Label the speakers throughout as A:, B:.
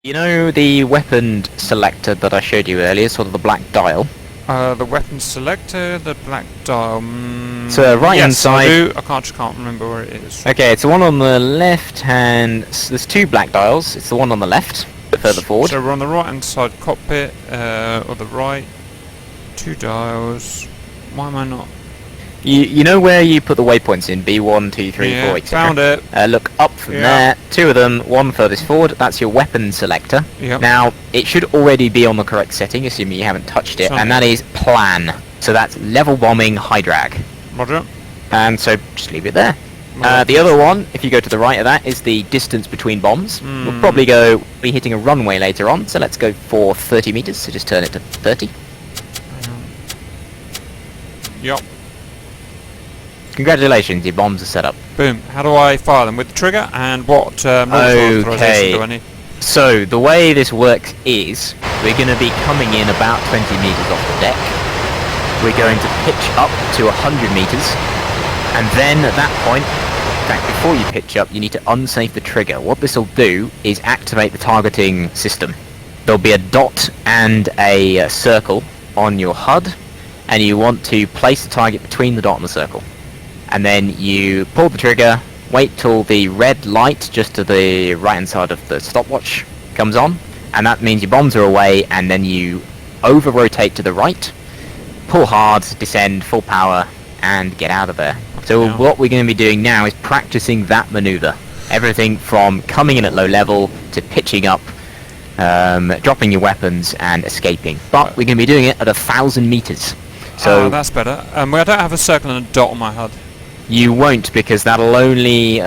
A: You know the weapon selector that I showed you earlier, sort of the black dial?
B: The weapon selector, the black dial.
A: So right hand
B: yes,
A: side.
B: I do. I just can't remember where it is.
A: Okay, it's the one on the left hand. There's two black dials. It's the one on the left, a bit further forward.
B: So we're on the right hand side cockpit, or the right. Two dials. Why am I not?
A: You know where you put the waypoints in? B1, 2, 3,
B: Yeah,
A: 4, etc.
B: found it.
A: Look up from
B: Yeah.
A: there. Two of them, one furthest forward. That's your weapon selector.
B: Yep.
A: Now, it should already be on the correct setting, assuming you haven't touched it, and that is plan. So that's level bombing high drag.
B: Roger.
A: And so just leave it there.
B: Roger.
A: The other one, if you go to the right of that, is the distance between bombs. We'll
B: Hmm.
A: probably be hitting a runway later on, so let's go for 30 meters. So just turn it to 30.
B: Yep.
A: Congratulations, your bombs are set up.
B: Boom. How do I fire them? With the trigger? And what launch authorization do I need?
A: So the way this works is we're going to be coming in about 20 meters off the deck. We're going to pitch up to 100 meters, and then at that point, in fact, before you pitch up, you need to unsafe the trigger. What this will do is activate the targeting system. There'll be a dot and a circle on your HUD, and you want to place the target between the dot and the circle. And then you pull the trigger, wait till the red light just to the right hand side of the stopwatch comes on, and that means your bombs are away, and then you over rotate to the right, pull hard, descend full power, and get out of there. So
B: Yeah.
A: what we're going to be doing now is practicing that maneuver. Everything from coming in at low level to pitching up, dropping your weapons and escaping. But we're going to be doing it at 1,000 meters. So
B: that's better. Well, I don't have a circle and a dot on my HUD.
A: you won't, because that'll only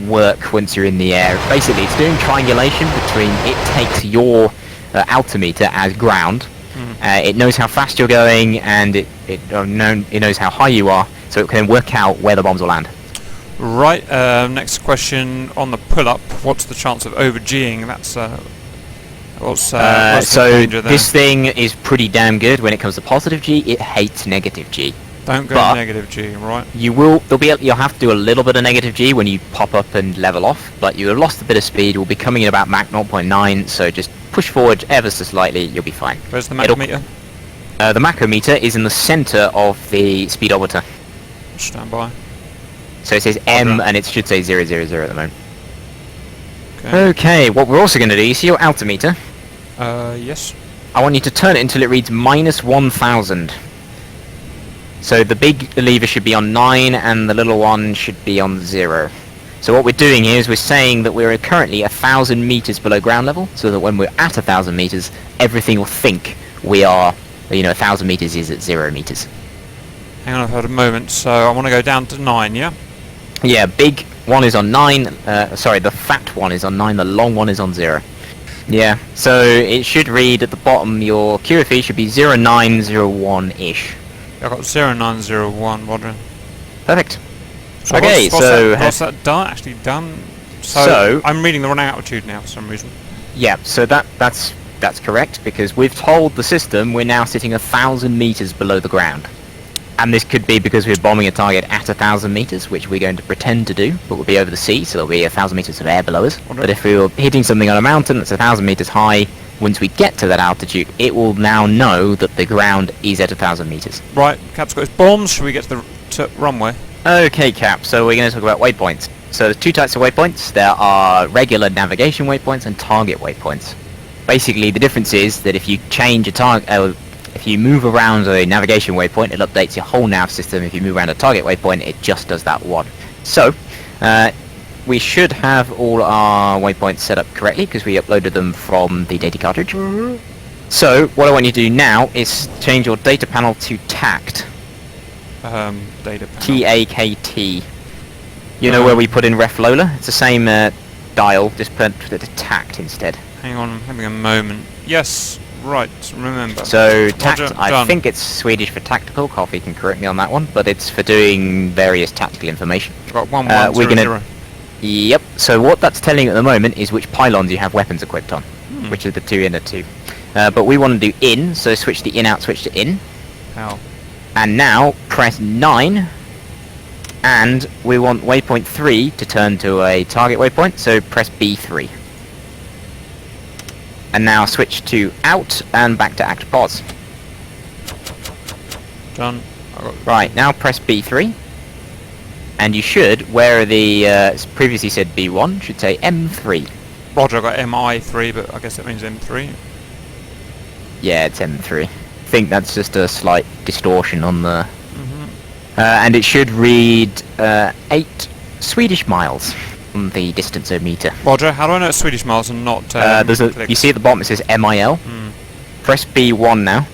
A: work once you're in the air. Basically, it's doing triangulation between, it takes your altimeter as ground. It knows how fast you're going, and it knows how high you are, so it can work out where the bombs will land.
B: Right. Next question on the pull-up. What's the chance of over-G'ing? That's what's the
A: So
B: danger there?
A: this thing is pretty damn good when it comes to positive G. It hates negative G.
B: Don't go
A: but-
B: negative G, right?
A: You'll have to do a little bit of negative G when you pop up and level off, but you have lost a bit of speed. We'll be coming in about Mach 0.9, so just push forward ever so slightly, you'll be fine.
B: Where's the
A: It'll-
B: macrometer?
A: The macrometer is in the center of the speedometer.
B: Stand by.
A: So it says M,
B: Roger.
A: and it should say 000 at the moment.
B: Okay.
A: Okay, what we're also going to do, you see your altimeter?
B: Yes.
A: I want you to turn it until it reads -1,000. So the big lever should be on 9, and the little one should be on 0. So what we're doing here is we're saying that we're currently 1,000 meters below ground level, so that when we're at 1,000 meters, everything will think we are, 1,000 meters is at 0 meters.
B: Hang on, I've had a moment. So I want to go down to 9. Yeah.
A: Yeah, big one is on 9, sorry, the fat one is on 9, the long one is on 0. Yeah, so it should read at the bottom, your QFE should be 0901-ish.
B: I've got 0901, Roger.
A: Perfect.
B: So
A: Okay,
B: what's that done? Actually done.
A: So-
B: I'm reading the wrong altitude now for some reason.
A: Yeah, so that's correct, because we've told the system we're now sitting 1,000 meters below the ground. And this could be because we're bombing a target at 1,000 meters, which we're going to pretend to do, but we'll be over the sea, so there'll be 1,000 meters of air below us.
B: Okay.
A: But if we were hitting something on a mountain that's 1,000 meters high, once we get to that altitude, it will now know that the ground is at 1,000 meters.
B: Right, Cap's got his bombs. Should we get to the runway?
A: Okay, Cap, so we're going to talk about waypoints. So there's two types of waypoints. There are regular navigation waypoints and target waypoints. Basically, the difference is that if you change a target, if you move around a navigation waypoint, it updates your whole nav system. If you move around a target waypoint, it just does that one. So, we should have all our waypoints set up correctly because we uploaded them from the data cartridge. So, what I want you to do now is change your data panel to tact.
B: Data panel.
A: T-A-K-T. You know where we put in Ref Lola? It's the same dial, just put it to tact instead.
B: Hang on, I'm having a moment. Yes, right, remember.
A: So tact,
B: Roger,
A: I
B: done.
A: think it's Swedish for tactical. Coffee can correct me on that one, but it's for doing various tactical information.
B: Got 1
A: we're
B: 1 0
A: gonna-
B: 0.
A: Yep. So what that's telling you at the moment is which pylons you have weapons equipped on, which are the 2 in and 2. But we want to do in, so switch the in out switch to in.
B: How?
A: And now press 9, and we want waypoint 3 to turn to a target waypoint, so press B3. And now switch to out and back to act pause.
B: Done.
A: Right, now press B3. And you should, where the previously said B1, should say M3.
B: Roger, I got MI3, but I guess that means M3.
A: Yeah, it's M3. I think that's just a slight distortion on the... and it should read 8 Swedish miles on the distanceometer.
B: Roger, how do I know it's Swedish miles and not
A: you see at the bottom it says MIL? Press B1 now.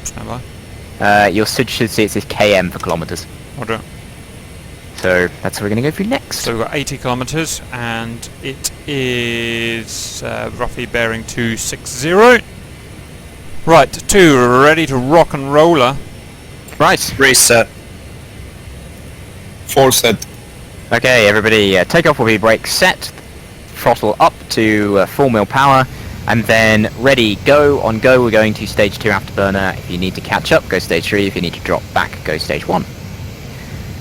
B: Stand by.
A: You should see it says KM for kilometers.
B: Roger.
A: So that's what we're going to go through next.
B: So we've got 80 kilometers, and it is roughly bearing 260. Right, 2, ready to rock and roller.
A: Right.
C: Reset. 4 set.
A: Okay, everybody, take off will be brake set, throttle up to full mil power, and then ready, go. On go, we're going to stage 2 afterburner. If you need to catch up, go stage 3. If you need to drop back, go stage 1.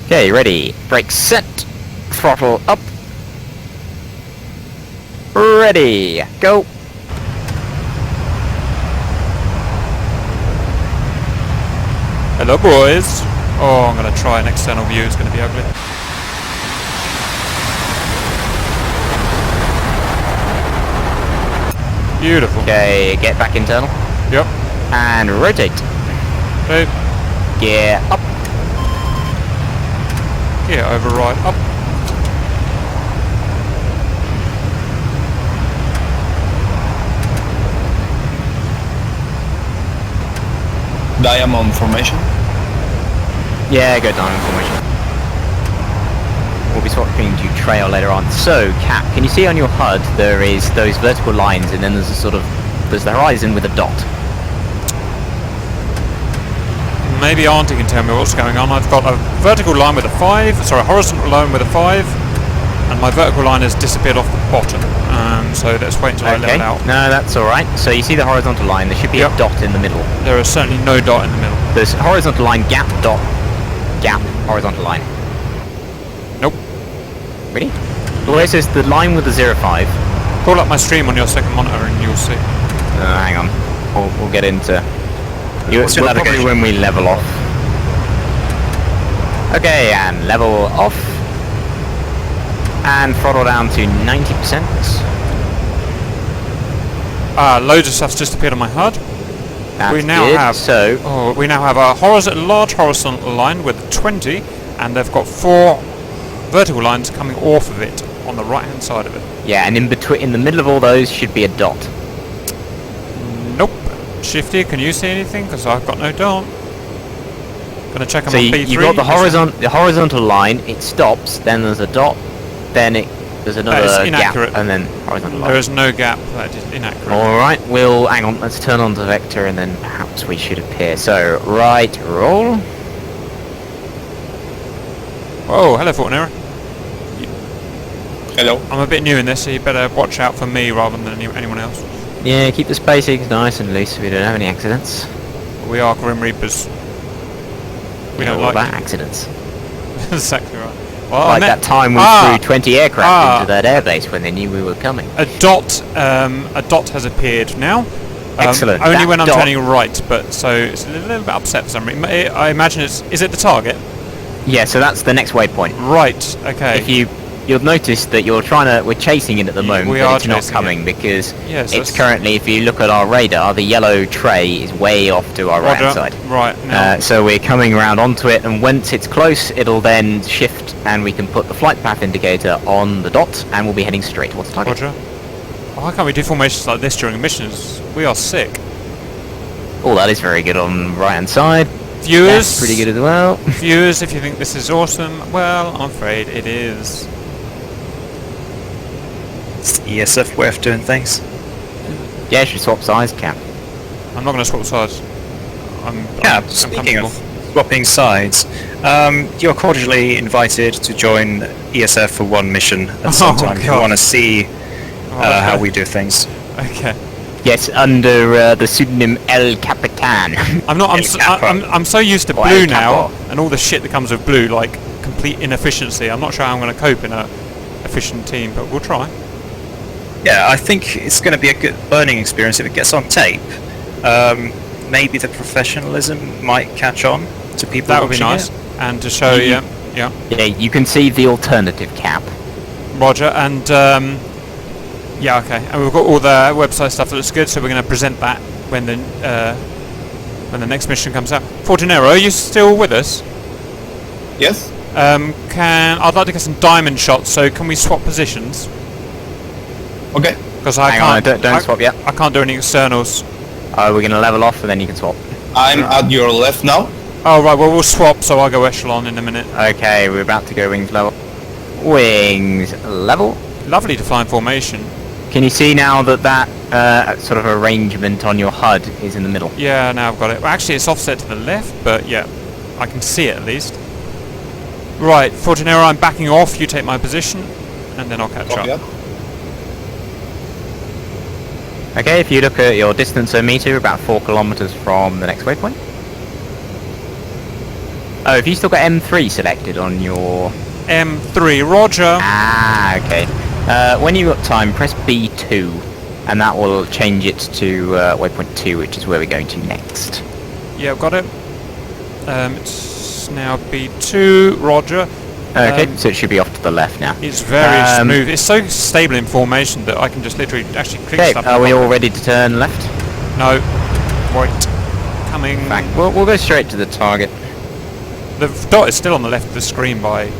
A: Okay, ready, brake set, throttle up, ready, go.
B: Hello, boys. Oh, I'm going to try an external view. It's going to be ugly. Beautiful.
A: Okay, get back internal.
B: Yep.
A: And rotate.
B: Okay.
A: Gear up.
B: Gear override up.
C: Diamond formation.
A: Yeah, go diamond formation. We'll be swapping to trail later on. So, Cap, can you see on your HUD there is those vertical lines and then there's a sort of, there's the horizon with a dot.
B: Maybe Auntie can tell me what's going on. I've got a vertical line with a 5, sorry, a horizontal line with a 5, and my vertical line has disappeared off the bottom. So let's wait until I level out.
A: No, that's alright. So you see the horizontal line, there should be a dot in the middle.
B: There is certainly no dot in the middle.
A: There's horizontal line, gap, dot, gap, horizontal line.
B: Nope.
A: Really? The way it says the line with the 0.5.
B: Call up my stream on your second monitor and you'll see.
A: Hang on. We'll get into...
C: What's your
A: probably
C: navigation?
A: when we level off. Okay, and level off. And throttle down to 90%.
B: Loads of stuff's just appeared on my HUD.
A: That's
B: we now
A: good.
B: have we now have a large horizontal line with 20, and they've got 4 vertical lines coming off of it on the right hand side of it.
A: Yeah, and in between, in the middle of all those should be a dot.
B: Nope. Shifty, can you see anything? Because I've got no dot. Gonna check them
A: So
B: on B3.
A: you've got the horizontal line, it stops, then there's a dot, then there's another gap, and then horizontal line.
B: There is no gap, that is inaccurate.
A: Alright, hang on, let's turn on the vector and then perhaps we should appear. So, right, roll.
B: Oh, hello Fortnera.
C: Hello.
B: I'm a bit new in this, so you better watch out for me rather than anyone else.
A: Yeah, keep the spacings nice and loose so we don't have any accidents.
B: We are Grim Reapers. We don't
A: all
B: like
A: about accidents.
B: exactly right. Well,
A: Like that time we flew 20 aircraft into that airbase when they knew we were coming.
B: A dot has appeared now.
A: Excellent.
B: Only
A: That
B: when I'm
A: dot-
B: turning right, but so it's a little bit upset for some reason. I imagine is it the target?
A: Yeah, so that's the next waypoint.
B: Right. Okay.
A: If you'll notice that we're chasing it at the moment,
B: we
A: but
B: are
A: it's not
B: chasing
A: coming because
B: Yes,
A: it's currently, if you look at our radar, the yellow tray is way off to our right hand side.
B: Right. Now.
A: So we're coming around onto it, and once it's close, it'll then shift, and we can put the flight path indicator on the dot, and we'll be heading straight towards the target.
B: Roger. Why can't we do formations like this during missions? We are sick.
A: Oh, that is very good on the right hand side.
B: Viewers.
A: That's pretty good as well.
B: Viewers, if you think this is awesome, well, I'm afraid it is.
C: It's the ESF way of doing things.
A: Yeah, you should swap sides, Cap.
B: I'm not going to swap sides.
C: Yeah,
B: I'm
C: speaking of
B: comfortable.
C: swapping sides, you're cordially invited to join ESF for one mission at some time if you
B: God.
C: want to see how
B: okay.
C: we do things.
B: Okay.
A: Yes, under the pseudonym El Capitan.
B: I'm so used to
A: Or
B: blue
A: El
B: now,
A: Capo.
B: and all the shit that comes with blue, like complete inefficiency. I'm not sure how I'm going to cope in a efficient team, but we'll try.
C: Yeah, I think it's going to be a good learning experience if it gets on tape. Maybe the professionalism might catch on to people.
B: That would be
C: watching
B: nice.
C: it.
B: And to show you, yeah,
A: Yeah, you can see the alternative cap.
B: Roger. And yeah, okay. And we've got all the website stuff that looks good, so we're going to present that when the next mission comes out. Fortunero, are you still with us?
D: Yes?
B: I'd like to get some diamond shots, so can we swap positions?
D: Okay.
B: Because I
A: Hang
B: can't.
A: on, don't swap yet.
B: I can't do any externals.
A: We're going to level off and then you can swap.
D: I'm at your left now.
B: Oh right, well we'll swap, so I'll go echelon in a minute.
A: Okay, we're about to go wings level. Wings level.
B: Lovely to fly in formation.
A: Can you see now that sort of arrangement on your HUD is in the middle?
B: Yeah, now I've got it. Well, actually, it's offset to the left, but yeah, I can see it at least. Right, Fortunero, I'm backing off. You take my position, and then I'll catch
D: Copy
B: up.
D: that.
A: Okay, if you look at your distance-o-meter, about 4 kilometers from the next waypoint. Oh, have you still got M3 selected on your...
B: M3, Roger.
A: Ah, okay. When you've got time, press B2, and that will change it to waypoint 2, which is where we're going to next.
B: Yeah, I've got it. It's now B2, Roger.
A: Okay, so it should be off to the left now.
B: It's very smooth. It's so stable in formation that I can just literally actually click
A: Okay,
B: stuff.
A: are we all ready to turn left?
B: No. Right. Coming.
A: Back. We'll go straight to the target.
B: The dot is still on the left of the screen by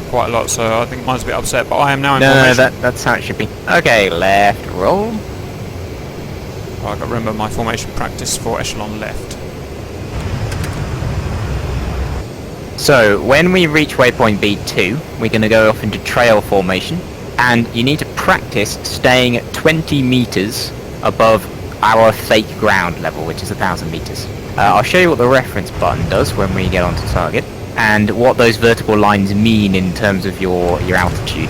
B: quite a lot, so I think mine's a bit upset, but I am now in formation.
A: No, that's how it should be. Okay, left roll.
B: Oh, I've got to remember my formation practice for echelon left.
A: So, when we reach waypoint B2, we're going to go off into trail formation, and you need to practice staying at 20 meters above our fake ground level, which is 1,000 meters. I'll show you what the reference button does when we get onto target, and what those vertical lines mean in terms of your altitude.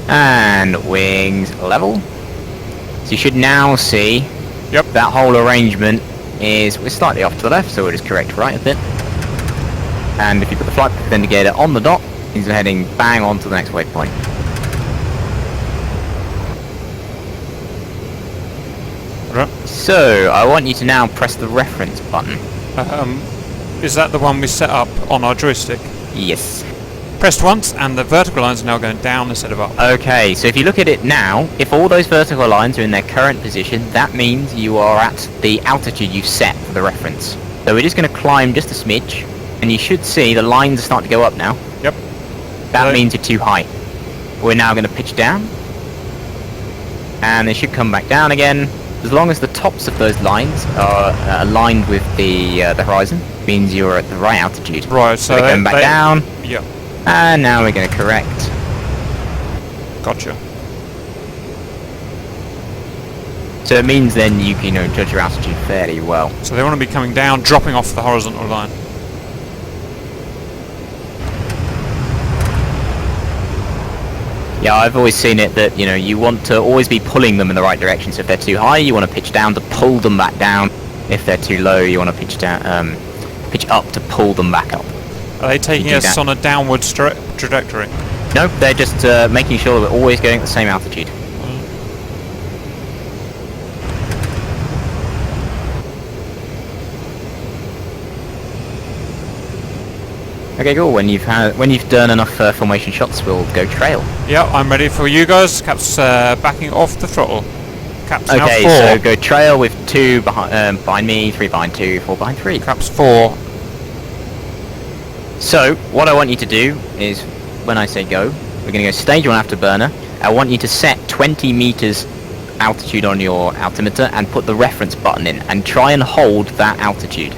A: And wings level. So you should now see that whole arrangement we're slightly off to the left, so we'll just correct right a bit. And if you put the flight path indicator on the dot, means we're heading bang on to the next waypoint.
B: Right.
A: So, I want you to now press the reference button.
B: Is that the one we set up on our joystick?
A: Yes.
B: Pressed once, and the vertical lines are now going down instead of up.
A: Okay, so if you look at it now, if all those vertical lines are in their current position, that means you are at the altitude you set for the reference. So we're just going to climb just a smidge, and you should see the lines are starting to go up now.
B: Yep.
A: That means you're too high. We're now going to pitch down, and they should come back down again. As long as the tops of those lines are aligned with the horizon, means you're at the right altitude.
B: Right, so
A: they're going back down.
B: Yeah.
A: And now we're going to correct.
B: Gotcha.
A: So it means then you can judge your altitude fairly well.
B: So they want to be coming down, dropping off the horizontal line.
A: Yeah, I've always seen it that, you want to always be pulling them in the right direction. So if they're too high, you want to pitch down to pull them back down. If they're too low, you want to pitch down, pitch up to pull them back up.
B: Are they taking us on a downwards trajectory?
A: No, they're just making sure that we're always going at the same altitude. Okay, cool. When you've done enough formation shots, we'll go trail.
B: Yeah, I'm ready for you guys. Cap's backing off the throttle. Cap's now 4.
A: Okay, so go trail with 2 behind me, 3 behind 2, 4 behind 3.
B: Cap's 4.
A: So, what I want you to do is, when I say go, we're going to go stage 1 afterburner. I want you to set 20 meters altitude on your altimeter and put the reference button in, and try and hold that altitude.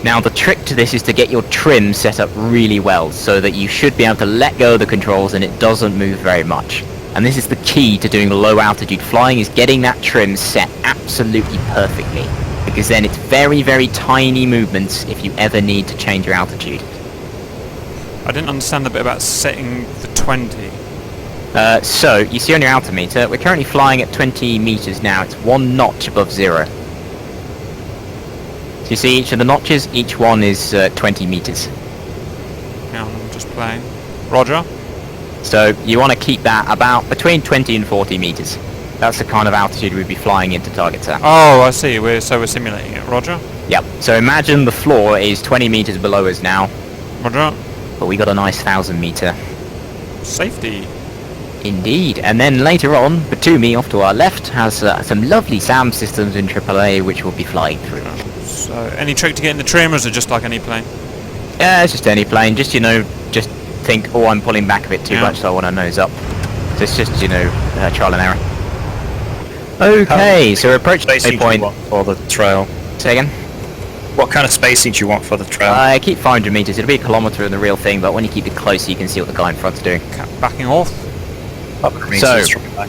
A: Now, the trick to this is to get your trim set up really well, so that you should be able to let go of the controls and it doesn't move very much. And this is the key to doing low altitude flying, is getting that trim set absolutely perfectly. Because then it's very, very tiny movements if you ever need to change your altitude.
B: I didn't understand the bit about setting the 20.
A: So, you see on your altimeter, we're currently flying at 20 meters now. It's 1 notch above 0. So you see each of the notches, each one is 20 meters.
B: Yeah, fastest plane. Roger.
A: So you want to keep that about between 20 and 40 meters. That's the kind of altitude we'd be flying into targets at.
B: Oh, I see. We're simulating it. Roger.
A: Yep. So imagine the floor is 20 meters below us now,
B: Roger.
A: but we got a nice 1,000 meter.
B: Safety.
A: Indeed. And then later on, Batumi off to our left has some lovely sound systems in AAA which we'll be flying through.
B: So, any trick to get in the trim, or is it just like any plane?
A: Yeah, it's just any plane. Just, just think, oh, I'm pulling back a bit too
B: Yeah.
A: much, so I want to nose up. So it's just, trial and error. Okay, so we're approaching
C: Spacing do you
A: point.
C: want for the trail?
A: Say again?
C: What kind of spacing do you want for the trail?
A: Keep 500 meters. It'll be a kilometer in the real thing, but when you keep it closer, you can see what the guy in front's doing.
B: Backing off.
A: So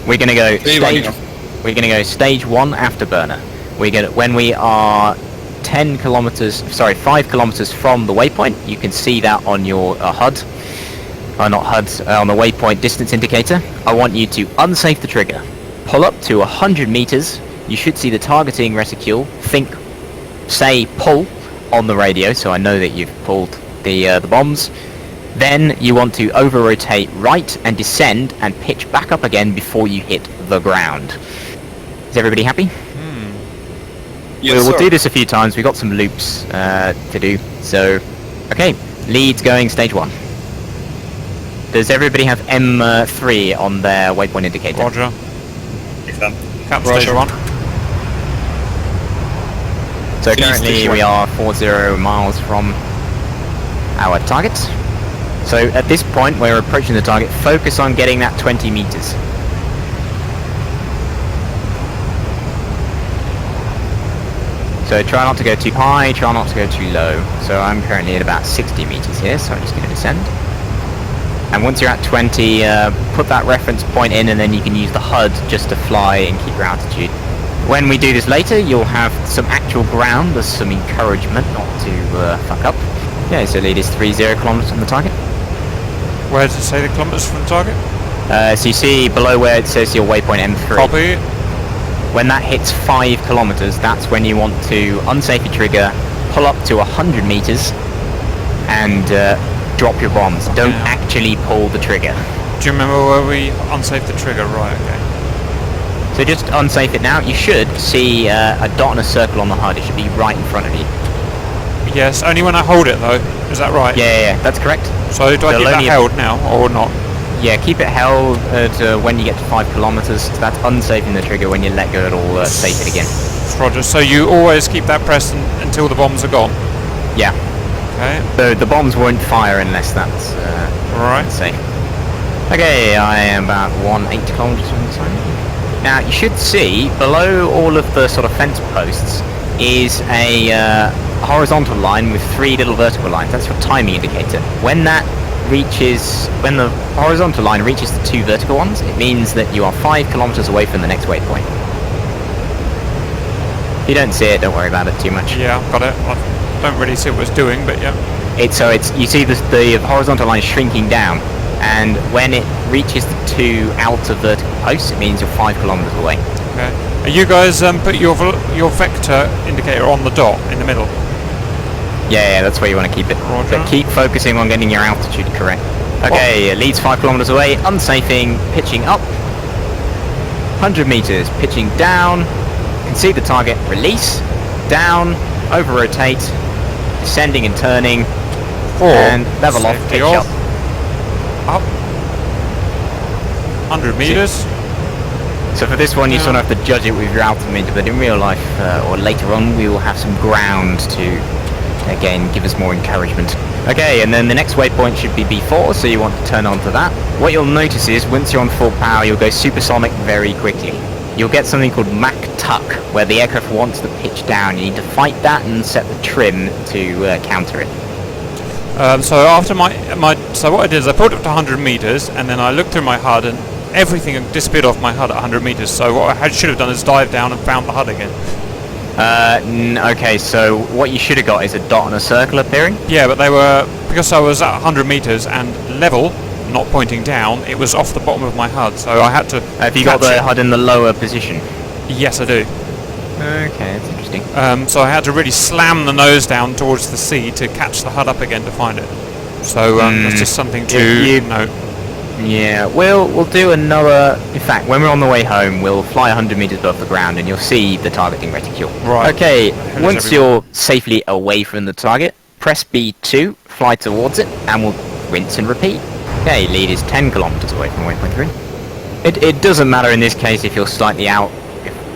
A: we're gonna go
D: Backing off.
A: We're gonna go stage 1 afterburner. When we are 5 kilometers from the waypoint. You can see that on your HUD. Not HUD, on the waypoint distance indicator. I want you to unsafe the trigger. Pull up to 100 meters. You should see the targeting reticule. Say pull on the radio, so I know that you've pulled the bombs. Then you want to over-rotate right and descend and pitch back up again before you hit the ground. Is everybody happy?
D: Yes,
A: We'll
D: sir.
A: do this a few times. We've got some loops to do. So, okay, leads going stage 1. Does everybody have M3 on their waypoint indicator?
B: Roger. Cap
D: Roger.
B: stage 1.
A: So
D: Please,
A: currently
D: stage
A: we
D: one.
A: are 40 miles from our target. So at this point we're approaching the target. Focus on getting that 20 meters. So try not to go too high, try not to go too low. So I'm currently at about 60 meters here, so I'm just going to descend. And once you're at 20, put that reference point in and then you can use the HUD just to fly and keep your altitude. When we do this later, you'll have some actual ground, there's some encouragement not to fuck up. Yeah, so lead is 30 kilometers from the target.
B: Where does it say the kilometers from the target?
A: So you see below where it says your waypoint M3.
B: Copy.
A: When that hits 5 kilometers, that's when you want to unsafe your trigger, pull up to 100 meters, and drop your bombs. Don't
B: Yeah.
A: actually pull the trigger.
B: Do you remember where we unsaved the trigger? Right, okay.
A: So just unsafe it now. You should see a dot and a circle on the HUD. It should be right in front of you.
B: Yes, only when I hold it though. Is that right?
A: Yeah, that's correct.
B: So do I
A: So
B: keep that
A: only if-
B: held now or not?
A: Yeah, keep it held to when you get to 5 kilometers. That's unsafing the trigger. When you let go, it'll safe it again.
B: Roger. So you always keep that pressed until the bombs are gone.
A: Yeah.
B: Okay.
A: So the bombs won't fire unless that's
B: Right.
A: safe. Okay, I am about 180 kilometers from the target. Now you should see below all of the sort of fence posts is a horizontal line with 3 little vertical lines. That's your timing indicator. When the horizontal line reaches the 2 vertical ones, it means that you are 5 kilometers away from the next waypoint. If you don't see it, don't worry about it too much.
B: Yeah, got it. I don't really see what it's doing, but yeah.
A: You see the horizontal line shrinking down, and when it reaches the 2 outer vertical posts, it means you're 5 kilometers away.
B: Okay. Are you guys put your vector indicator on the dot in the middle?
A: Yeah, that's where you want to keep it.
B: Roger.
A: But keep focusing on getting your altitude correct. Okay, leads 5 kilometers away, unsafing, pitching up. 100 meters, pitching down. Can see the target, release, down, over rotate, descending and turning, and level off,
B: Safety
A: pitch
B: off.
A: up.
B: Up. 100 meters.
A: So for this one, you sort of have to judge it with your altimeter, but in real life, or later on, we will have some ground to, again, give us more encouragement. Okay, and then the next waypoint should be B4, so you want to turn on to that. What you'll notice is, once you're on full power, you'll go supersonic very quickly. You'll get something called Mach tuck, where the aircraft wants to pitch down. You need to fight that and set the trim to counter it.
B: So after so what I did is I pulled up to 100 meters, and then I looked through my HUD, and everything had disappeared off my HUD at 100 meters. So what I should have done is dive down and found the HUD again.
A: Okay, so what you should have got is a dot and a circle appearing.
B: Yeah, but because I was at 100 meters and level, not pointing down, it was off the bottom of my HUD, so I had to.
A: Have you got
B: catch
A: the
B: it.
A: HUD in the lower position?
B: Yes, I do.
A: Okay, that's interesting.
B: So I had to really slam the nose down towards the sea to catch the HUD up again to find it. So that's just something to note.
A: Yeah, we'll do another. In fact, when we're on the way home, we'll fly 100 meters above the ground, and you'll see the targeting reticule.
B: Right.
A: Okay.
B: Hell is
A: Once
B: everyone?
A: you're safely away from the target, press B2, fly towards it, and we'll rinse and repeat. Okay. Lead is 10 kilometers away from waypoint 3. It doesn't matter in this case if you're slightly out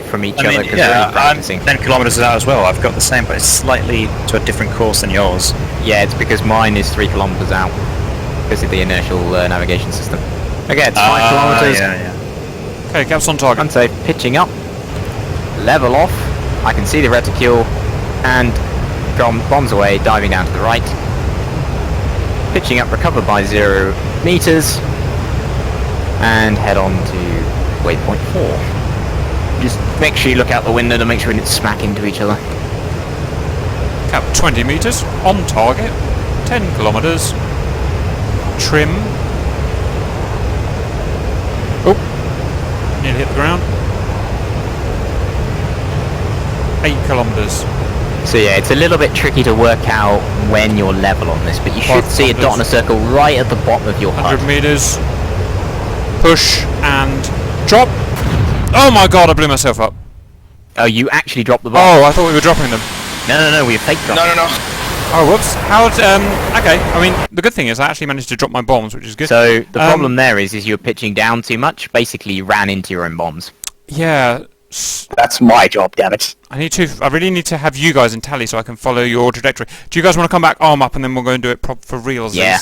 A: from each
C: I
A: other
C: mean,
A: because
C: yeah,
A: we're only
C: I'm
A: practicing.
C: 10 kilometers out as well. I've got the same, but it's slightly to a different course than yours.
A: Yeah, it's because mine is 3 kilometers out because of the inertial navigation system. Okay, it's 5 kilometers.
C: Yeah.
B: Okay, caps on target.
A: Unsafe, pitching up, level off. I can see the reticule, and bombs away, diving down to the right. Pitching up, recover by 0 meters, and head on to waypoint 4. Just make sure you look out the window to make sure we didn't smack into each other.
B: Cap 20 meters on target. 10 kilometers. Trim. Oh, nearly hit the ground. 8 kilometers.
A: So yeah, it's a little bit tricky to work out when you're level on this, but you should
B: 5
A: see a dot in a circle right at the bottom of your HUD.
B: 100 meters. Push and drop. Oh my god, I blew myself up.
A: Oh, you actually dropped the bomb?
B: Oh, I thought we were dropping them.
A: No, we fake dropped.
D: No.
B: Oh, whoops. How'd, okay. I mean, the good thing is I actually managed to drop my bombs, which is good.
A: So the problem there is you're pitching down too much. Basically, you ran into your own bombs.
B: Yeah.
E: That's my job, damn it.
B: I really need to have you guys in tally so I can follow your trajectory. Do you guys want to come back arm up and then we'll go and do it for reals?
A: Yeah.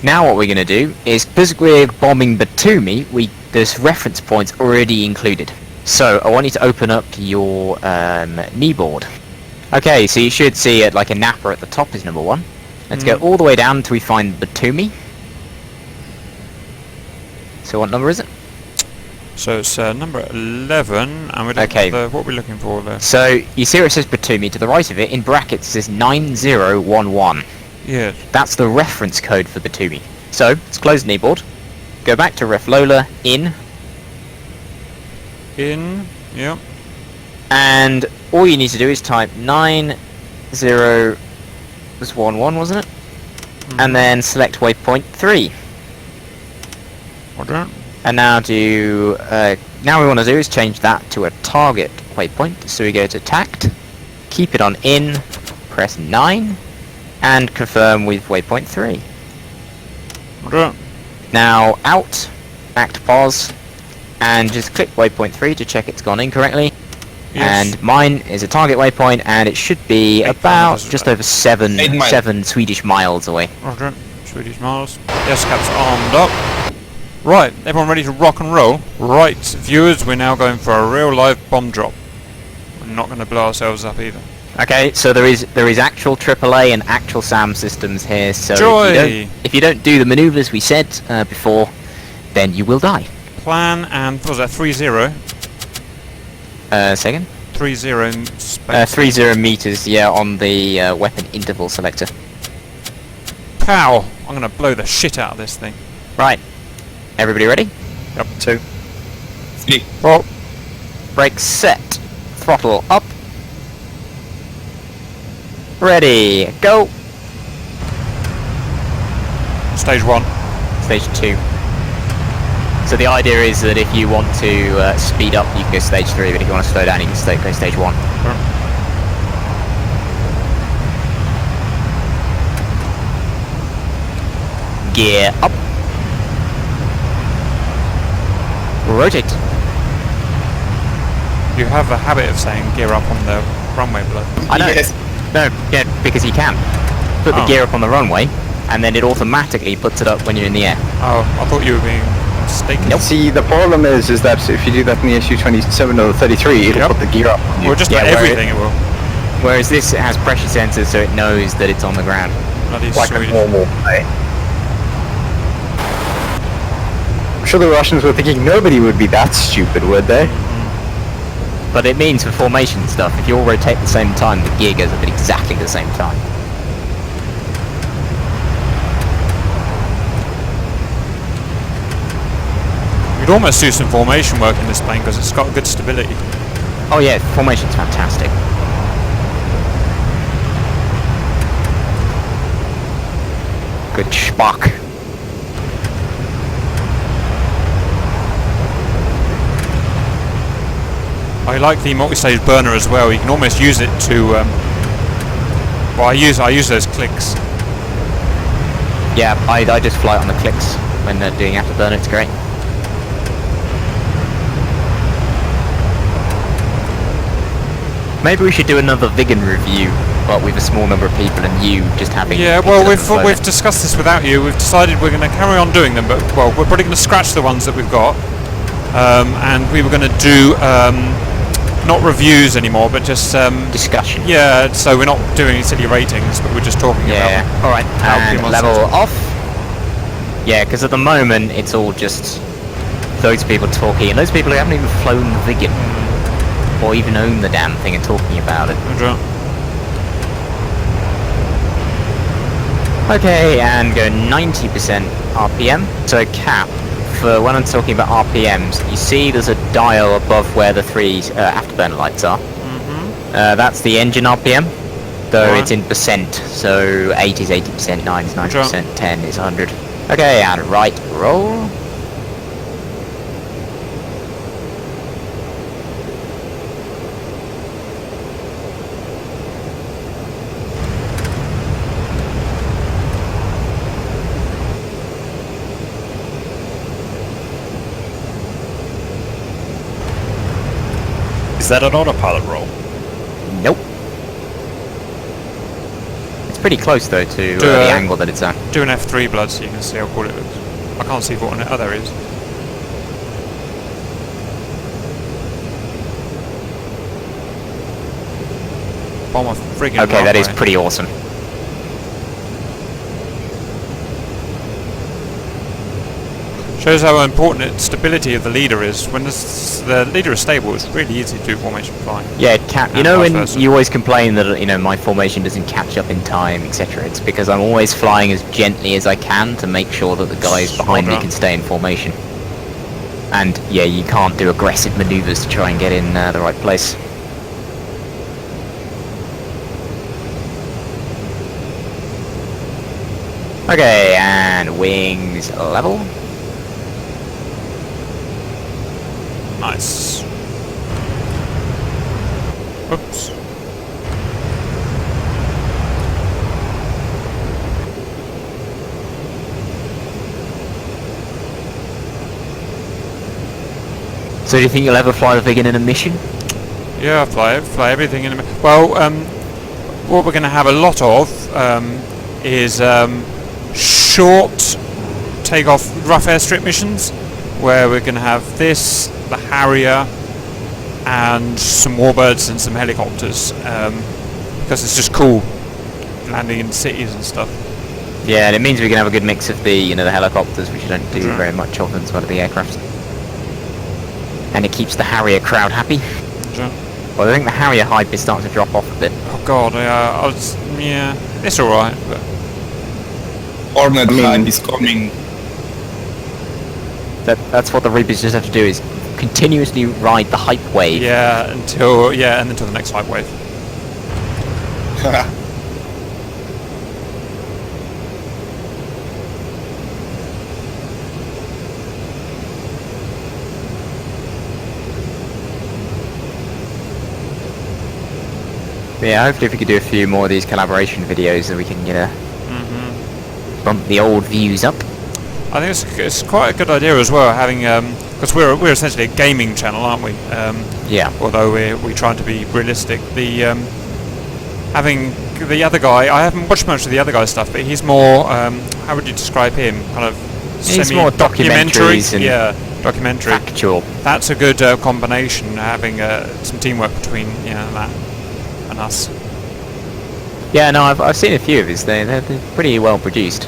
A: Now what we're going to do is, because we're bombing Batumi, there's reference points already included. So I want you to open up your knee board. Okay, so you should see it like a napper at the top is number 1. Let's go all the way down until we find Batumi. So what number is it?
B: So it's number 11, and we're looking
A: Okay.
B: for what we're looking for there.
A: So you see where it says Batumi, to the right of it, in brackets, it says 9011.
B: Yeah.
A: That's the reference code for Batumi. So, let's close the knee board. Go back to Reflola, in,
B: Yeah.
A: and all you need to do is type 9011, wasn't it? And then select waypoint 3.
B: Roger.
A: And now now we want to do is change that to a target waypoint. So we go to tact, keep it on in, press 9, and confirm with waypoint 3.
B: Roger.
A: Now out, act pause, and just click waypoint 3 to check it's gone in correctly.
B: Yes.
A: And mine is a target waypoint, and it should be
B: 8
A: about
B: kilometers
A: just
B: away.
A: over 7
D: 8 miles.
A: 7 Swedish miles away.
B: Roger. Swedish miles. Yes, caps armed up. Right, everyone ready to rock and roll? Right, viewers, we're now going for a real live bomb drop. We're not going to blow ourselves up either.
A: Okay, so there is actual AAA and actual SAM systems here. So
B: Joy!
A: if you don't do the maneuvers we said before, then you will die.
B: Plan and, what was that, 3-0?
A: Second.
B: 3-0 space.
A: 30 meters, yeah, on the weapon interval selector.
B: Pow! I'm going to blow the shit out of this thing.
A: Right. Everybody ready?
B: Yep.
C: 2.
D: 3.
B: Well,
A: Brakes set. Throttle up. Ready. Go.
B: stage 1.
A: Stage 2. So the idea is that if you want to speed up, you can go stage 3, but if you want to slow down, you can go stage 1. Gear up. Rotate.
B: You have a habit of saying gear up on the runway below.
A: I know.
D: Yes.
A: No, yeah, because you can. Put the
B: Oh.
A: gear up on the runway, and then it automatically puts it up when you're in the air.
B: Oh, I thought you were being mistaken.
A: Nope.
E: See, the problem is that if you do that in the SU-27 or 33, it'll
B: Yep.
E: put the gear up on you.
B: Well, just
A: Yeah,
B: about
A: where
B: everything it will.
A: Whereas this, it has pressure sensors, so it knows that it's on the ground.
B: Bloody
E: like a
B: Swedish.
E: normal plane. I'm sure the Russians were thinking nobody would be that stupid, would they?
A: But it means for formation stuff, if you all rotate at the same time, the gear goes up at exactly the same time.
B: You'd almost do some formation work in this plane because it's got good stability.
A: Oh yeah, formation's fantastic.
E: Good schmuck.
B: I like the multi-stage burner as well. You can almost use it to. Well, I use those clicks.
A: Yeah, I just fly it on the clicks when they're doing afterburner. It's great. Maybe we should do another Viggen review, but with a small number of people and you just having.
B: Yeah, well, we've discussed this without you. We've decided we're going to carry on doing them, but well, we're probably going to scratch the ones that we've got, and we were going to do not reviews anymore, but just
A: discussion.
B: Yeah, so we're not doing silly ratings, but we're just talking about.
A: All right, and level off. Yeah, because at the moment it's all just those people talking, and those people who haven't even flown the Viggen or even own the damn thing and talking about it. Okay, and go 90% RPM. So cap, for when I'm talking about RPMs, you see there's a dial above where the three afterburner lights are. That's the engine RPM, though it's in percent. So 8 is 80%, 9 is 90%, 10 is 100. Okay, and right roll.
C: Is that an autopilot roll?
A: Nope. It's pretty close though to the angle that it's at.
B: Do an F3 blood so you can see how cool it looks. I can't see what one. Oh, there it is. Oh my friggin'
A: Okay, that is pretty awesome.
B: Shows how important stability of the leader is. When the leader is stable, it's really easy to do formation flying.
A: Yeah, you know
B: vice
A: when
B: versa.
A: you always complain that my formation doesn't catch up in time, etc. It's because I'm always flying as gently as I can to make sure that the guys behind me can stay in formation. And yeah, you can't do aggressive maneuvers to try and get in the right place. Okay, and wings level.
B: Nice. Oops.
A: So do you think you'll ever fly the Viggen in a mission?
B: Yeah, fly everything in a well, what we're going to have a lot of is short take-off rough airstrip missions, where we're going to have this, the Harrier, and some warbirds and some helicopters, because it's just cool landing in cities and stuff.
A: Yeah, and it means we can have a good mix of the the helicopters, which you don't do very much of, as well as the aircraft. And it keeps the Harrier crowd happy.
B: Sure.
A: Well, I think the Harrier hype is starting to drop off a bit.
B: Oh god, yeah, it's alright, but
D: Hornet line is coming.
A: That's what the Reapers just have to do, is continuously ride the hype wave.
B: yeah, until the next hype wave.
A: But yeah, hopefully if we could do a few more of these collaboration videos, then we can get bump the old views up.
B: I think it's quite a good idea as well, having because we're essentially a gaming channel, aren't we?
A: Yeah.
B: Although we're trying to be realistic. The having the other guy, I haven't watched much of the other guy's stuff, but he's more. How would you describe him? Kind of
A: He's more documentaries and
B: documentary.
A: factual.
B: That's a good combination. Having some teamwork between that and us.
A: Yeah, no, I've seen a few of his. They're pretty well produced.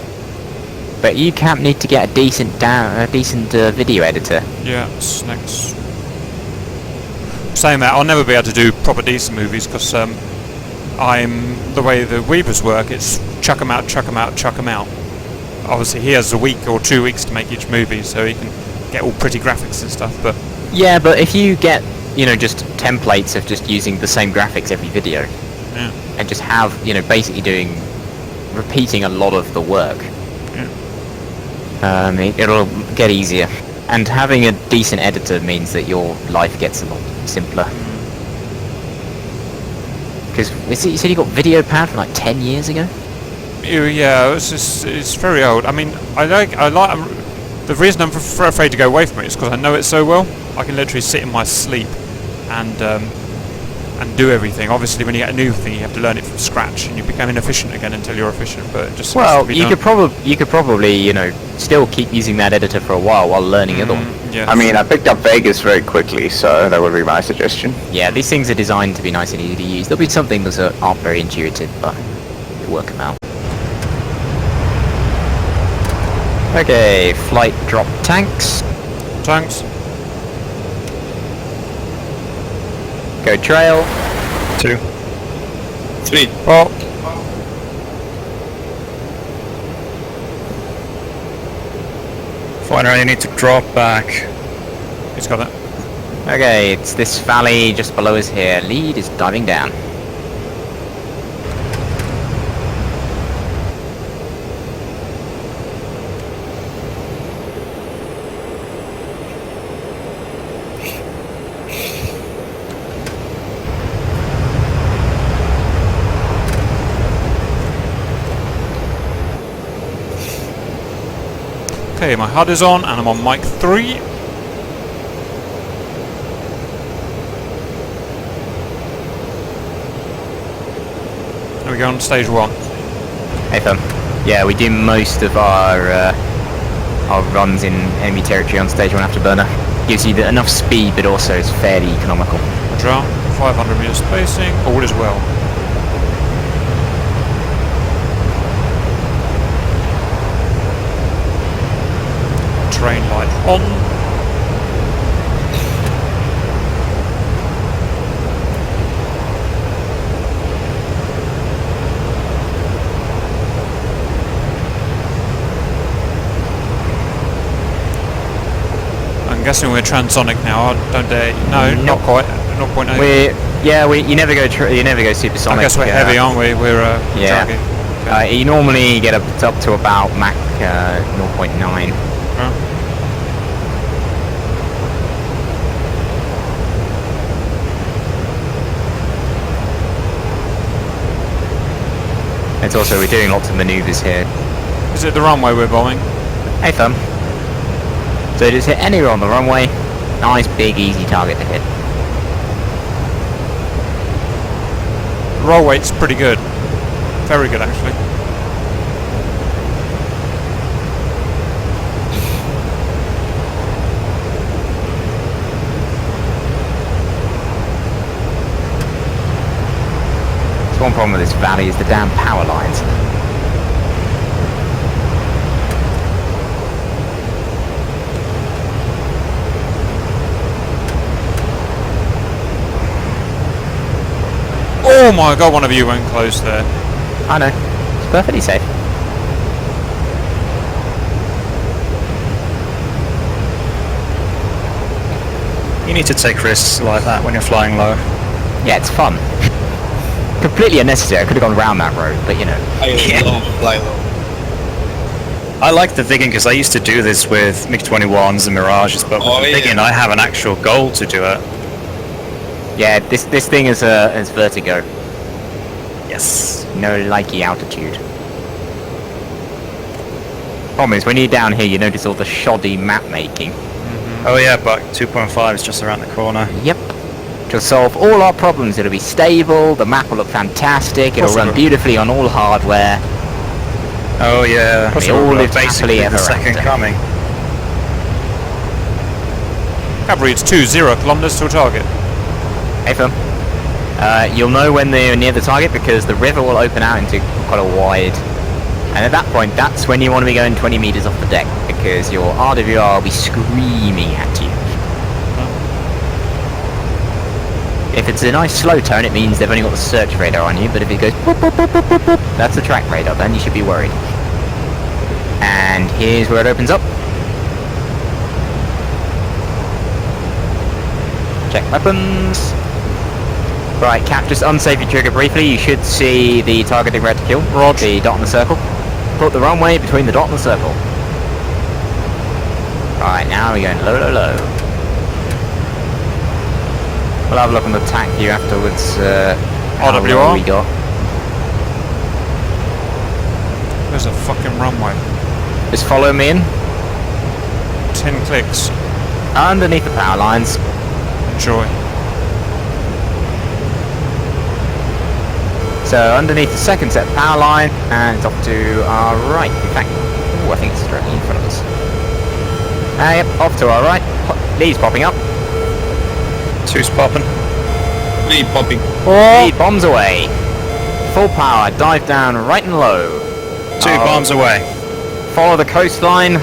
A: But you can't need to get a decent video editor.
B: Yeah, it's next. Saying that, I'll never be able to do proper decent movies because I'm the way the Weavers work. It's chuck 'em out, chuck 'em out, chuck 'em out. Obviously, he has a week or 2 weeks to make each movie, so he can get all pretty graphics and stuff. But
A: Yeah, but if you get just templates of just using the same graphics every video,
B: yeah,
A: and just have basically repeating a lot of the work, It'll get easier. And having a decent editor means that your life gets a lot simpler. Because you said you got video pad from like 10 years ago?
B: Yeah, it's very old. I mean, I like. The reason I'm afraid to go away from it is because I know it so well. I can literally sit in my sleep and do everything. Obviously, when you get a new thing, you have to learn it from scratch, and you become inefficient again until you're efficient. But it just
A: well, you could probably still keep using that editor for a while learning other one.
B: Yeah.
E: I mean, I picked up Vegas very quickly, so that would be my suggestion.
A: Yeah, these things are designed to be nice and easy to use. There'll be some things that aren't very intuitive, but we'll work them out. Okay, flight drop tanks.
B: Tanks.
A: Go trail.
C: 2.
D: 3.
B: Oh,
C: Fine, I need to drop back.
B: he's got it.
A: Okay, it's this valley just below us here. Lead is diving down.
B: Okay, my HUD is on, and I'm on mic 3. And we go on stage 1.
A: Hey, fam. Yeah, we do most of our runs in enemy territory on stage 1 afterburner. Gives you enough speed, but also is fairly economical.
B: Roger, 500 meter spacing, all is well. Train light on. I'm guessing we're transonic now. Don't dare. No, not quite. 0.8.
A: You never go supersonic.
B: I guess we're heavy, aren't we? We're
A: yeah.
B: draggy.
A: You normally get up to about Mach 0.9. It's also, we're doing lots of maneuvers here.
B: Is it the runway we're bombing?
A: Hey, fun. So just hit anywhere on the runway. Nice, big, easy target to hit.
B: Roll weight's pretty good. Very good, actually.
A: One problem with this valley is the damn power lines.
B: Oh my god, one of you went close there.
A: I know. It's perfectly safe.
C: You need to take risks like that when you're flying low.
A: Yeah, it's fun. Completely unnecessary. I could have gone round that road, but you know.
D: I love fly low.
C: I like the Viggen because I used to do this with MiG-21s and Mirages, but with the Viggen I have an actual goal to do it.
A: Yeah, this thing is vertigo.
C: Yes.
A: No likey altitude. Problem is, when you're down here, you notice all the shoddy map making.
C: Oh yeah, but 2.5 is just around the corner.
A: Yep. It'll solve all our problems. It'll be stable. The map will look fantastic. It'll run beautifully on all hardware.
C: Oh yeah.
A: We all live happily
C: basically
A: ever
C: the second
A: after.
C: coming.
B: Cavalry, it's 20 kilometers to a target.
A: Hey, Phil. You'll know when they're near the target because the river will open out into quite a wide. And at that point, that's when you want to be going 20 meters off the deck because your RWR will be screaming at you. If it's a nice slow turn, it means they've only got the search radar on you, but if it goes boop, boop, boop, boop, boop, boop, that's the track radar, then you should be worried. And here's where it opens up. Check weapons. Right, Cap, just unsave your trigger briefly. You should see the targeting red to kill.
B: Rog.
A: The dot in the circle. Put the runway between the dot and the circle. Alright, now we're going low, low, low. We'll have a look on the tack view afterwards. How
B: RWR?
A: low we got.
B: There's a fucking runway.
A: Just follow me in.
B: 10 clicks.
A: Underneath the power lines.
B: Enjoy.
A: So underneath the second set power line, and it's off to our right. In fact, ooh, I think it's directly in front of us. Yep, off to our right. Lead's popping up.
C: Two's popping.
D: 3 popping.
A: Lead bombs away. Full power, dive down right and low.
C: 2 bombs away.
A: Follow the coastline.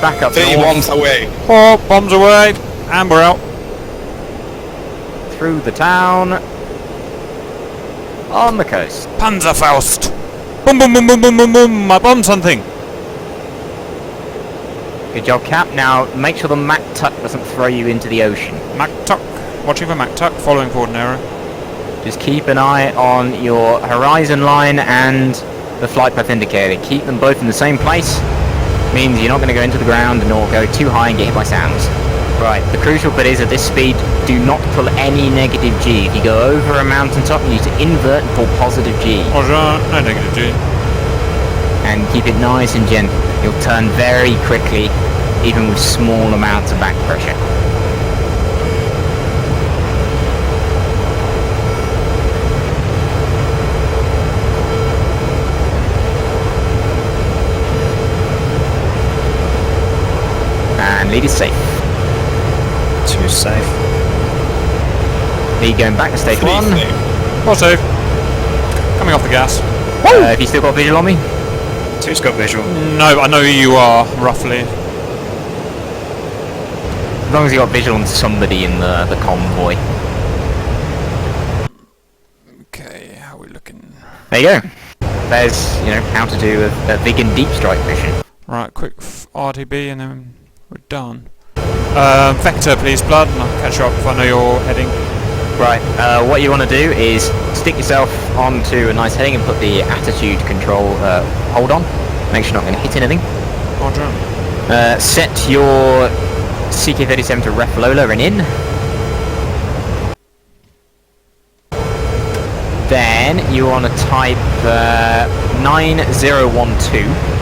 A: Back up
D: 3
A: north,
D: bombs away.
B: Oh, bombs away. And we're out.
A: through the town. On the coast.
B: Panzerfaust. Boom, boom, boom, boom, boom, boom, boom. I bombed something.
A: Good job, Cap. Now make sure the Mac Tuck doesn't throw you into the ocean.
B: Mac Tuck. Watching for Mac Tuck. Following forward and arrow.
A: Just keep an eye on your horizon line and the flight path indicator. Keep them both in the same place. Means you're not going to go into the ground nor go too high and get hit by sounds. Right, the crucial bit is at this speed, do not pull any negative G. If you go over a mountaintop, you need to invert and pull positive G.
B: Roger. No negative G.
A: And keep it nice and gentle. You'll turn very quickly, even with small amounts of back pressure. And lead is safe.
C: 2's safe.
A: Lead going back to stage
D: 3
A: 1.
D: safe.
B: All safe. Coming off the gas.
A: Have you still got visual on me?
C: 2's got visual.
B: No, I know who you are, roughly.
A: As long as you got visual on somebody in the convoy.
B: Okay, how are we looking?
A: There you go. There's, how to do a Viggen deep strike mission.
B: Right, quick RTB and then we're done. Vector, please, Blood, and I'll catch you up if I know you're heading.
A: Right, what you want to do is stick yourself onto a nice heading and put the attitude control hold on. Make sure you're not going to hit anything.
B: Roger.
A: Set your CK37 to ref Lola and in. Then you want to type 9012.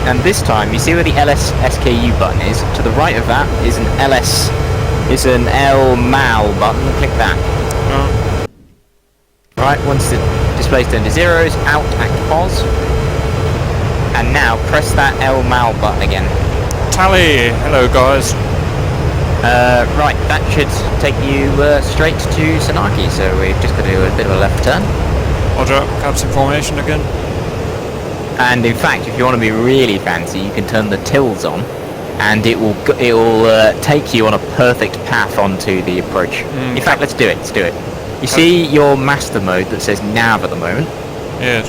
A: And this time, you see where the LS SKU button is? To the right of that is an L MAL button. Click that. Right, once the display's turned to zeros, out, act pause. And now press that L MAL button again.
B: Tally! Hello, guys.
A: Right, that should take you straight to Sanaki, so we've just got to do a bit of a left turn.
B: Roger, caps in formation again.
A: And in fact, if you want to be really fancy, you can turn the tills on, and it will take you on a perfect path onto the approach. In fact, let's do it. You see your master mode that says nav at the moment?
B: Yes.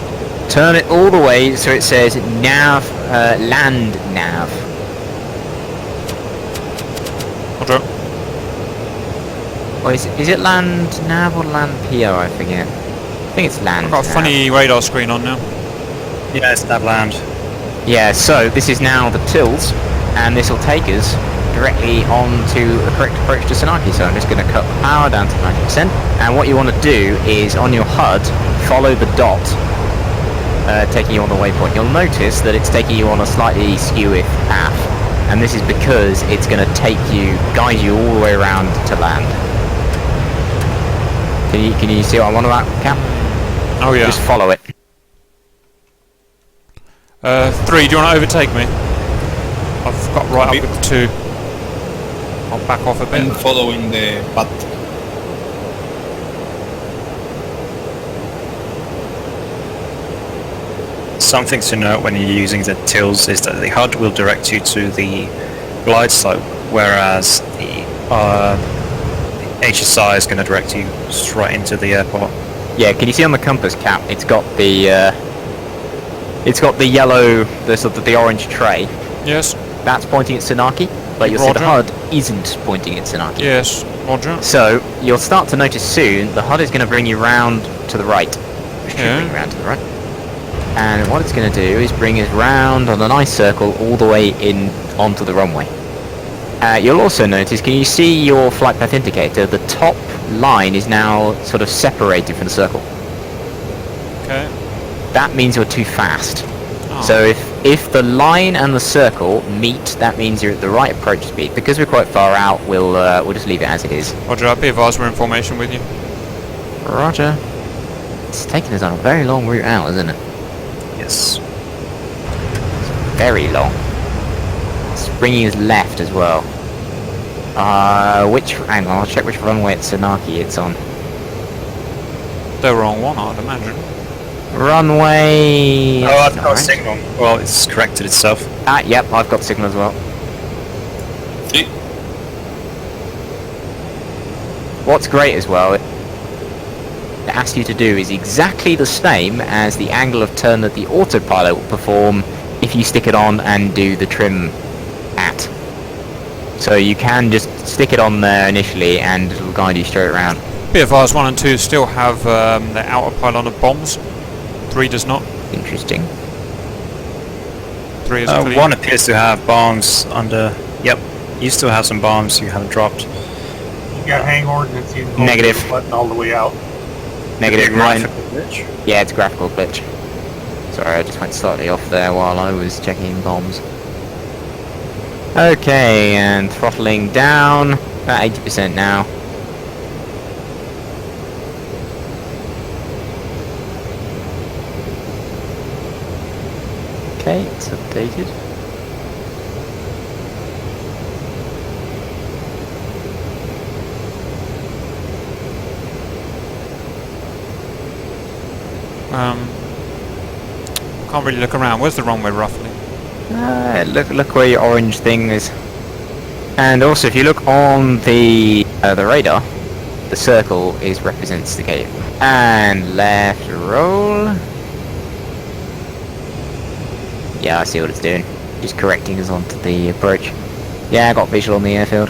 A: Turn it all the way so it says nav, land nav.
B: Roger.
A: Or is it land nav or land PO? I forget. I think it's land.
B: I've got a
A: nav.
B: funny radar screen on now.
C: Yeah, it's nav land.
A: Yeah, so this is now the tills, and this will take us directly onto the correct approach to Sanaki. So I'm just going to cut the power down to 90%. And what you want to do is, on your HUD, follow the dot, taking you on the waypoint. You'll notice that it's taking you on a slightly skewish path, and this is because it's going to guide you all the way around to land. Can you see what I'm on about, Cap?
B: Oh yeah.
A: Just follow it.
B: 3, do you want to overtake me? I've got right up with 2. I'll back off a bit.
D: And following the path.
C: Something to note when you're using the tills is that the HUD will direct you to the glide slope, whereas the HSI is going to direct you straight into the airport.
A: Yeah, can you see on the compass, Cap? It's got the yellow, the orange tray.
B: Yes.
A: That's pointing at Sanaki, but you'll see the
B: Roger.
A: HUD isn't pointing at Sanaki.
B: Yes. Roger.
A: So you'll start to notice soon the HUD is going to bring you round to the right. It should
B: Yeah.
A: bring you round to the right. And what it's going to do is bring us round on a nice circle all the way in onto the runway. You'll also notice, can you see your flight path indicator? The top line is now sort of separated from the circle.
B: Okay.
A: That means you're too fast.
B: Oh.
A: So if the line and the circle meet, that means you're at the right approach speed. Because we're quite far out, we'll just leave it as it is.
B: Roger, I'll be advised we're in formation with you.
A: Roger. It's taking us on a very long route out, isn't it?
C: Yes.
A: Very long. It's bringing us left as well. Hang on, I'll check which runway at Sanaki it's on.
B: The wrong one, I'd imagine.
A: Runway...
C: Oh, I've got
A: alright.
C: signal. Well, it's corrected itself.
A: Yep, I've got signal as well.
D: See?
A: What's great as well, it asks you to do is exactly the same as the angle of turn that the autopilot will perform if you stick it on and do the trim at. So you can just stick it on there initially and it'll guide you straight around.
B: Be advised 1 and 2 still have the outer pylon of bombs. 3 does not.
A: Interesting.
B: 3 is clean.
C: 1 appears to have bombs under... Yep, you still have some bombs you haven't dropped.
F: You got hang ordnance, you can hold
A: Negative.
F: the button all the way out.
A: Negative, mine.
C: Graphical glitch.
A: Yeah, it's a graphical glitch. Sorry, I just went slightly off there while I was checking bombs. Okay, and throttling down. About 80% now. Okay, it's updated.
B: Can't really look around. Where's the runway roughly?
A: Look where your orange thing is. And also, if you look on the radar, the circle represents the gate. And left roll. Yeah, I see what it's doing. Just correcting us onto the approach. Yeah, I got visual on the airfield.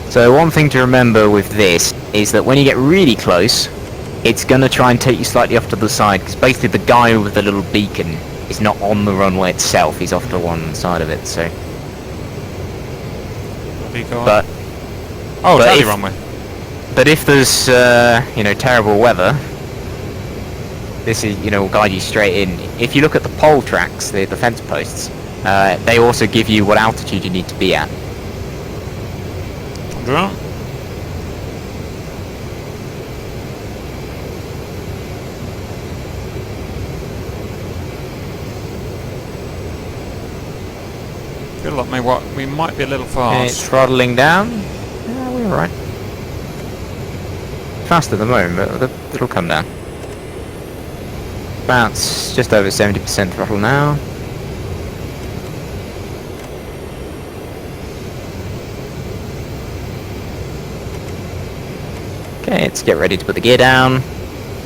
A: So one thing to remember with this is that when you get really close, it's going to try and take you slightly off to the side, because basically the guy with the little beacon is not on the runway itself, he's off to one side of it, so... But
B: oh,
A: but
B: tally
A: if-
B: runway.
A: But if there's, terrible weather, this will guide you straight in. If you look at the pole tracks, the fence posts, they also give you what altitude you need to be at.
B: Roger. Feel like we might be a little
A: Okay,
B: fast.
A: throttling down. Yeah, we're alright. Fast at the moment, but it'll come down. About just over 70% throttle now. Okay, let's get ready to put the gear down.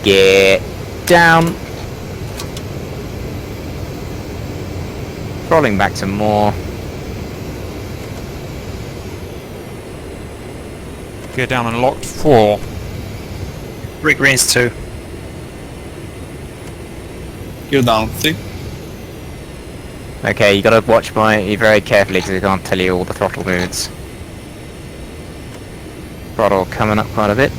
A: Gear down. Throttling back some more.
B: Gear down and locked 4.
C: Rick Greens 2.
D: You're down. See?
A: Okay, you gotta watch you very carefully because I can't tell you all the throttle movements. Throttle coming up quite a bit.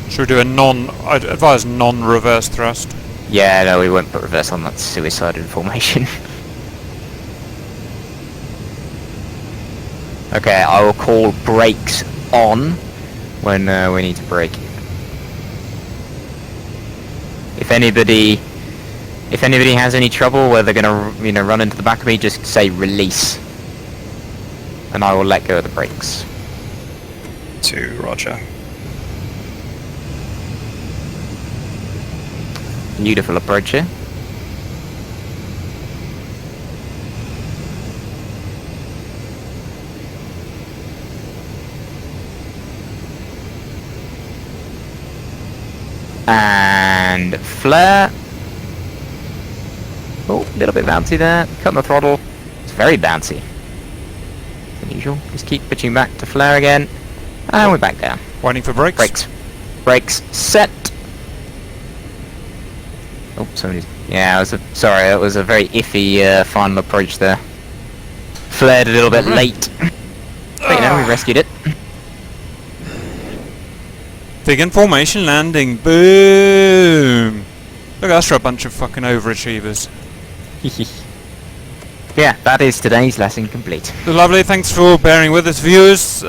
B: Should we do I'd advise non-reverse thrust.
A: Yeah, no, we won't put reverse on, that's suicide information. Okay, I will call brakes on when we need to brake. If anybody has any trouble where they're gonna run into the back of me, just say release, and I will let go of the brakes.
C: 2, roger.
A: Beautiful approach here. And flare. Oh, a little bit bouncy there. Cut the throttle. It's very bouncy. As usual. Just keep pitching back to flare again. And we're back down.
B: Waiting for brakes.
A: Brakes. Brakes set. Oh, somebody's Yeah, sorry, it was a very iffy final approach there. Flared a little bit late. But you know, we rescued it.
B: Viggen formation landing. Boom! Look at us for a bunch of fucking overachievers.
A: Yeah, that is today's lesson complete.
B: Lovely, thanks for bearing with us, viewers.